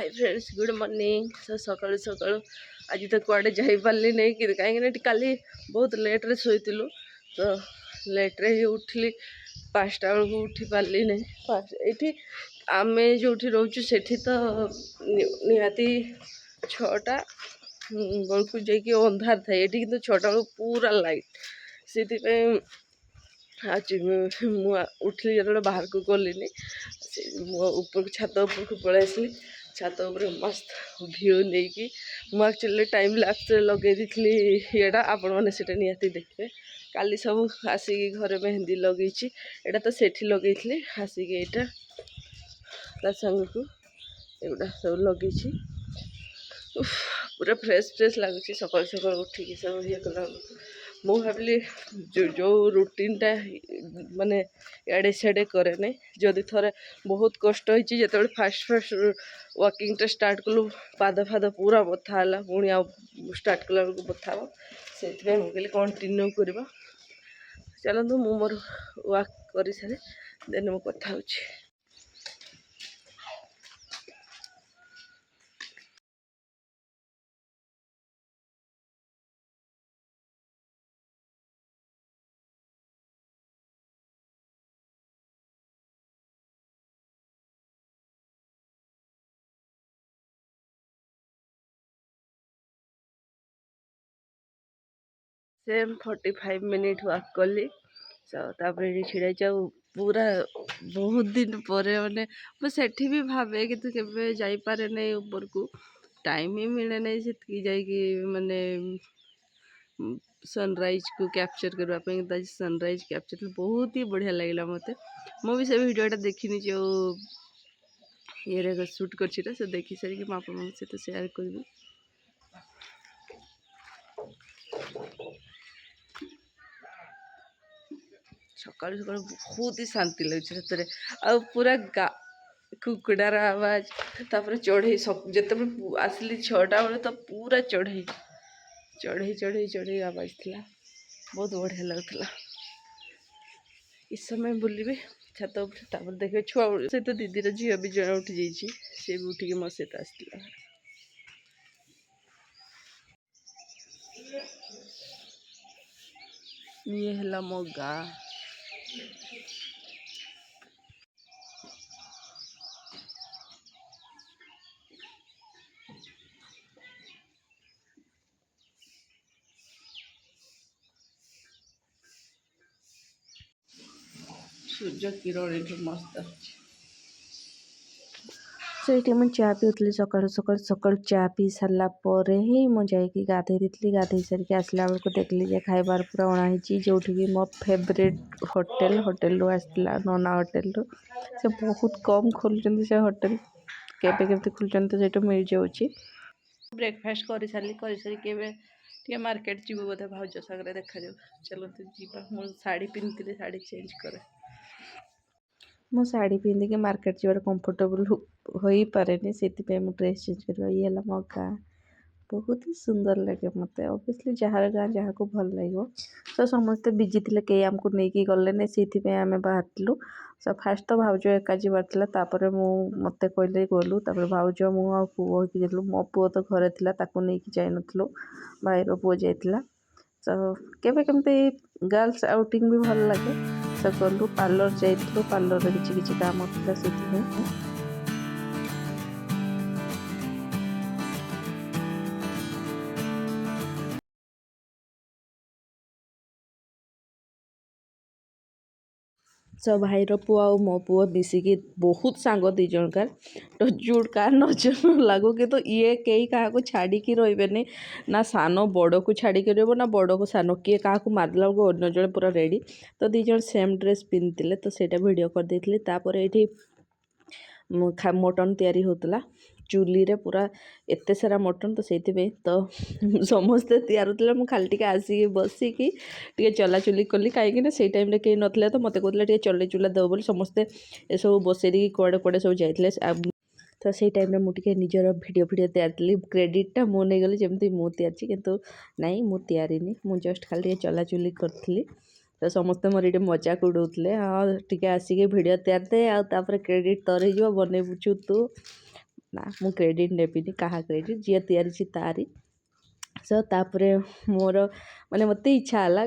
Hi friends good morning सकाळू सकाळू आज तो कुआडे जाई पारली नहीं कि कहीं काली बहुत लेट्रे शोलु तो लेट्रे ही उठली 5टा बेलू उठी पारली नहीं ये आम जो रोचु से तो निहाती 6टा बेलू जा अंधार था ये कि 6टा बेलू पूरा लाइट से आज उठली जो बाहर को गलिनी ऊपर छात ऊपर को पलि आसली छात उपर मस्त भ्यू नहीं कि मुझे टाइम लैप्स लगे दी येटा आपण मैंने से निहाती देखिए काली सब आसिक घरे मेहंदी लगे एटा तो सेठी लगे आसिक यहाँ संग को एगुटा सब लगे पूरा फ्रेश फ्रेश लगुच सकाल सकाल उठिक सब ये कला मु भाविली जो रुटीनटा माने इे सियाड़े करे नहीं जदि थोड़े बहुत कष्ट होती जो फास्ट फास्ट वॉकिंग स्टार्ट कलु पाद फाद पूरा बथा है पुणी आ स्टार्ट कला बेलू बथा से मुझे कंटिन्यू करवा चलतु मु मोर वॉक कर सारे देन मु कथा होची। सेम 45 मिनिट वॉक कली तापर छिड़ा जाऊ पूरा बहुत दिन पर मैंने मुझे भी भावे कि जापे नहीं ऊपर को टाइम ही मिले नहीं से जाकि माने सनराइज को कैप्चर करने सनराइज कैप्चर बहुत ही बढ़िया लगे मत मुझे से भिडियोटा देखनी जो ये सुट कर देखी सारी मुझे सहित सेयार करी। सकाल सकाल बहुत ही शांति लगे सतरे आ पूरा कुकड़ार आवाज तापर चढ़ई सब जिते आसली 6टा बेले तो पूरा चढ़ई चढ़ई चढ़ई चढ़ई आवाज थी बहुत बढ़िया लगुला। इस समय बुलबे छात उपर देखिए छुआ सहित दीदीर झील भी जड़े उठी जाइए सी भी उठिक मो सहित आसला। ये है मो गाँ सूर्य किरण ये मस्त से मुझे चा पीऊली सकाल सकाल सकाल चा पी सारापर ही मुझे गाधे दी गाधे सारिक आसला बेलू देखली जे खाइबार पूरा अणाई जो मो फेवरेट होटेल होटेल रू आसला नना होटेल रू से बहुत कम खोलुं से होटेल केवे खोलुं तो मिल जाऊँगी। ब्रेकफास्ट कर सारी मार्केट जीव बोधे भाज सागर देखा जाऊ चलते जीवा मुझे शाढ़ी पिंधि शाढ़ी चेंज करे मो शाढ़ी पिंधिकी मार्केट जीवार कंफर्टेबल हो पारे से ड्रेस चेंज कर ये मो गाँ बहुत ही सुंदर लगे मत ऑब्वियसली जार गाँ जहाँ को भल लगे तो समस्ते बिजी थे कई आमको नहीं गले नहीं से आम बाहर सो फास्ट तो भाउज एका जीवार मत कहले गलु भाउज मु पुओ होगी मो पुओ तो घरे थी नहीं जाई नु भाईर पुओ जाइला तो केमी गर्ल्स आउटिंग भी भल लगे तो गलु पार्लर जाइलु पार्लर किसी काम था से सब भाईर पुआ और मो पुआ मिसिकी बहुत सांग दीज कार तो जुड़ का नजर न लागू कि तो ये कई क्या छाड़ी रही ना सान बड़ को छाड़ी रही ना बड़ को सान किए क्या मारदेला बेलू अन्य जड़े पूरा रेडी तो दीज सेम ड्रेस पिंधि तो सेटा वीडियो कर देती तापर ये मटन तैयारी होता चूली रे पूरा एत सारा मटन तो से तो समस्ते तैयार मुझे खाली टी आसिक बसिकी चलाचुली कली कहीं से टाइम कहीं ना तो मत कहते चल चुला दब बोली समस्ते ये सब बसई कड़े कड़े सब जाते तो से टाइम मुझे निजर भिडियो तैयारी क्रेडिटा मु नहीं गली जमी मु तैयारी कितु नाई मु तैयारी मुझे जस्ट खाली चलाचुली करी तो समस्ते मोर ये मजाक उड़ाते हाँ टी आसिक भिडियो तैयार दे आपर क्रेडिट तर बनईबुचु तू ନା ମୁଁ କ୍ରେଡ଼ିଟ୍ ନେବିନି କାହା କ୍ରେଡ଼ିଟ୍ ଯିଏ ତିଆରିଛି ତାରି। ସो ତାପରେ ମୋର ମାନେ ମୋତେ ଇଚ୍ଛା ହେଲା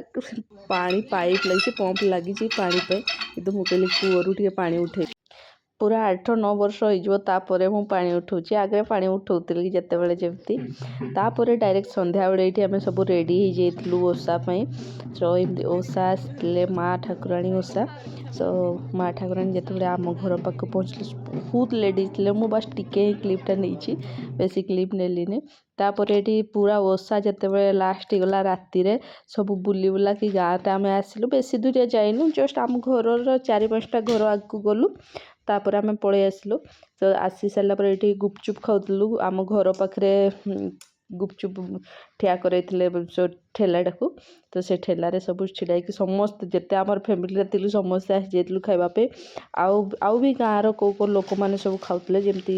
ପାଣି ପାଇପ୍ ଲାଗିଛି ପମ୍ପ ଲାଗିଛି ପାଣି ପାଇଁ କିନ୍ତୁ ମୁଁ କହିଲି କୂଅରୁ ଟିକେ ପାଣି ଉଠେଇ ପୁରା 8-9 ବର୍ଷ ହେଇଯିବ ତାପରେ ମୁଁ ପାଣି ଉଠଉଛି। ଆଗରେ ପାଣି ଉଠଉଥିଲି ଯେତେବେଳେ ଯେମିତି। ତାପରେ ଡାଇରେକ୍ଟ ସନ୍ଧ୍ୟାବେଳେ ଏଇଠି ଆମେ ସବୁ ରେଡ଼ି ହେଇଯାଇଥିଲୁ ଓଷା ପାଇଁ। ସୋ ଏମିତି ଓଷା ଆସିଥିଲେ ମା ଠାକୁରାଣୀ ଓଷା। ସୋ ମା ଠାକୁରାଣୀ ଯେତେବେଳେ ଆମ ଘର ପାଖକୁ ପହଞ୍ଚିଲେ ବହୁତ ଲେଡ଼ିଜ୍ ଥିଲେ। ମୁଁ ବାସ୍ ଟିକେ ହିଁ କ୍ଲିପ୍ଟା ନେଇଛି, ବେଶୀ କ୍ଲିପ୍ ନେଲିନି। ତାପରେ ଏଠି ପୁରା ଓଷା ଯେତେବେଳେ ଲାଷ୍ଟ ହେଇଗଲା ରାତିରେ ସବୁ ବୁଲି ବୁଲାକି ଗାଁଟା ଆମେ ଆସିଲୁ। ବେଶୀ ଦୂରିଆ ଯାଇନୁ, ଜଷ୍ଟ ଆମ ଘରର 4-5ଟା ଘର ଆଗକୁ ଗଲୁ। ତାପରେ ଆମେ ପଳେଇ ଆସିଲୁ। ତ ଆସି ସାରିଲା ପରେ ଏଠି ଗୁପଚୁପ୍ ଖାଉଥିଲୁ। ଆମ ଘର ପାଖରେ ଗୁପଚୁପ୍ ଠିଆ କରାଇଥିଲେ ଠେଲାଟାକୁ। ତ ସେ ଠେଲାରେ ସବୁ ଛିଡ଼ା ହେଇକି ସମସ୍ତେ ଯେତେ ଆମର ଫ୍ୟାମିଲିରେ ଥିଲୁ ସମସ୍ତେ ଆସିଯାଇଥିଲୁ ଖାଇବା ପାଇଁ। ଆଉ ବି ଗାଁର କେଉଁ ଲୋକମାନେ ସବୁ ଖାଉଥିଲେ, ଯେମିତି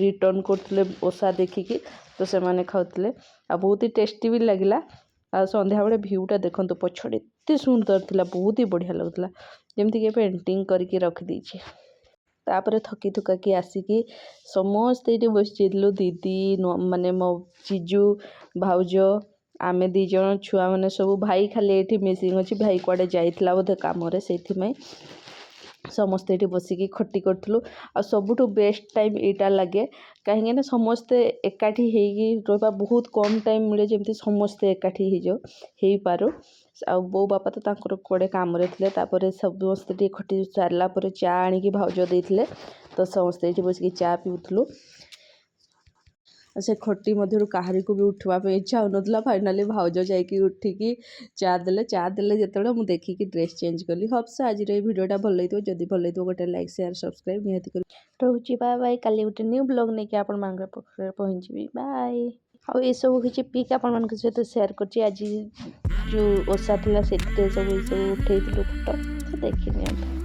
ରିଟର୍ଣ୍ଣ କରୁଥିଲେ ଓଷା ଦେଖିକି। ତ ସେମାନେ ଖାଉଥିଲେ ଆଉ ବହୁତ ହି ଟେଷ୍ଟି ବି ଲାଗିଲା। ଆଉ ସନ୍ଧ୍ୟାବେଳେ ଭିୟୁଟା ଦେଖନ୍ତୁ ପଛରେ ଏତେ ସୁନ୍ଦର ଥିଲା, ବହୁତ ହି ବଢ଼ିଆ ଲାଗୁଥିଲା, ଯେମିତିକି ପେଣ୍ଟିଂ କରିକି ରଖିଦେଇଛି। ତାପରେ ଥକି ଥୁକାକି ଆସିକି ସମସ୍ତେ ଏଇଠି ବସିଯାଇଥିଲୁ। ଦିଦି ମାନେ ମୋ ଜିଜୁ ଭାଉଜ ଆମେ 2 ଜଣ ଛୁଆମାନେ ସବୁ। ଭାଇ ଖାଲି ଏଇଠି ମିସିଂ ଅଛି, ଭାଇ କୁଆଡ଼େ ଯାଇଥିଲା ବୋଧେ କାମରେ, ସେଇଥିପାଇଁ ସମସ୍ତେ ଏଇଠି ବସିକି ଖଟି କରୁଥିଲୁ। ଆଉ ସବୁଠୁ ବେଷ୍ଟ ଟାଇମ୍ ଏଇଟା ଲାଗେ କାହିଁକିନା ସମସ୍ତେ ଏକାଠି ହେଇକି ରହିବା ବହୁତ କମ୍ ଟାଇମ୍ ମିଳେ, ଯେମିତି ସମସ୍ତେ ଏକାଠି ହେଇପାରୁ। ଆଉ ବୋଉ ବାପା ତ ତାଙ୍କର କୁଆଡ଼େ କାମରେ ଥିଲେ। ତାପରେ ସମସ୍ତେ ଟିକେ ଖଟି ସାରିଲା ପରେ ଚା ଆଣିକି ଭାଉଜ ଦେଇଥିଲେ। ତ ସମସ୍ତେ ଏଇଠି ବସିକି ଚା ପିଉଥିଲୁ। ସେ ଖଟି ମଧ୍ୟରୁ କାହାରିକୁ ବି ଉଠିବା ପାଇଁ ଇଚ୍ଛା ହେଉନଥିଲା। ଫାଇନାଲି ଭାଉଜ ଯାଇକି ଉଠିକି ଚା ଦେଲେ ଯେତେବେଳେ ମୁଁ ଦେଖିକି ଡ୍ରେସ୍ ଚେଞ୍ଜ କଲି। ହପ୍ସ ଆଜିର ଏଇ ଭିଡ଼ିଓଟା ଭଲ ଲାଗିଥିବ। ଯଦି ଭଲ ଲାଗିଥିବ ଗୋଟେ ଲାଇକ୍ ସେୟାର ସବସ୍କ୍ରାଇବ୍ ନିହାତି କରି ରହୁଛି। Bye bye. କାଲି ଗୋଟେ ନ୍ୟୁ ବ୍ଲଗ୍ ନେଇକି ଆପଣମାନଙ୍କ ପାଖରେ ପହଞ୍ଚିବି। ବାଏ। ଆଉ ଏସବୁ କିଛି ପିକ୍ ଆପଣମାନଙ୍କ ସହିତ ସେୟାର କରୁଛି। ଆଜି ଯେଉଁ ଓଷା ଥିଲା ସେଥିରେ ଏସବୁ ଉଠେଇଥିଲୁ ଫଟୋ, ତ ଦେଖିନିଅନ୍ତୁ।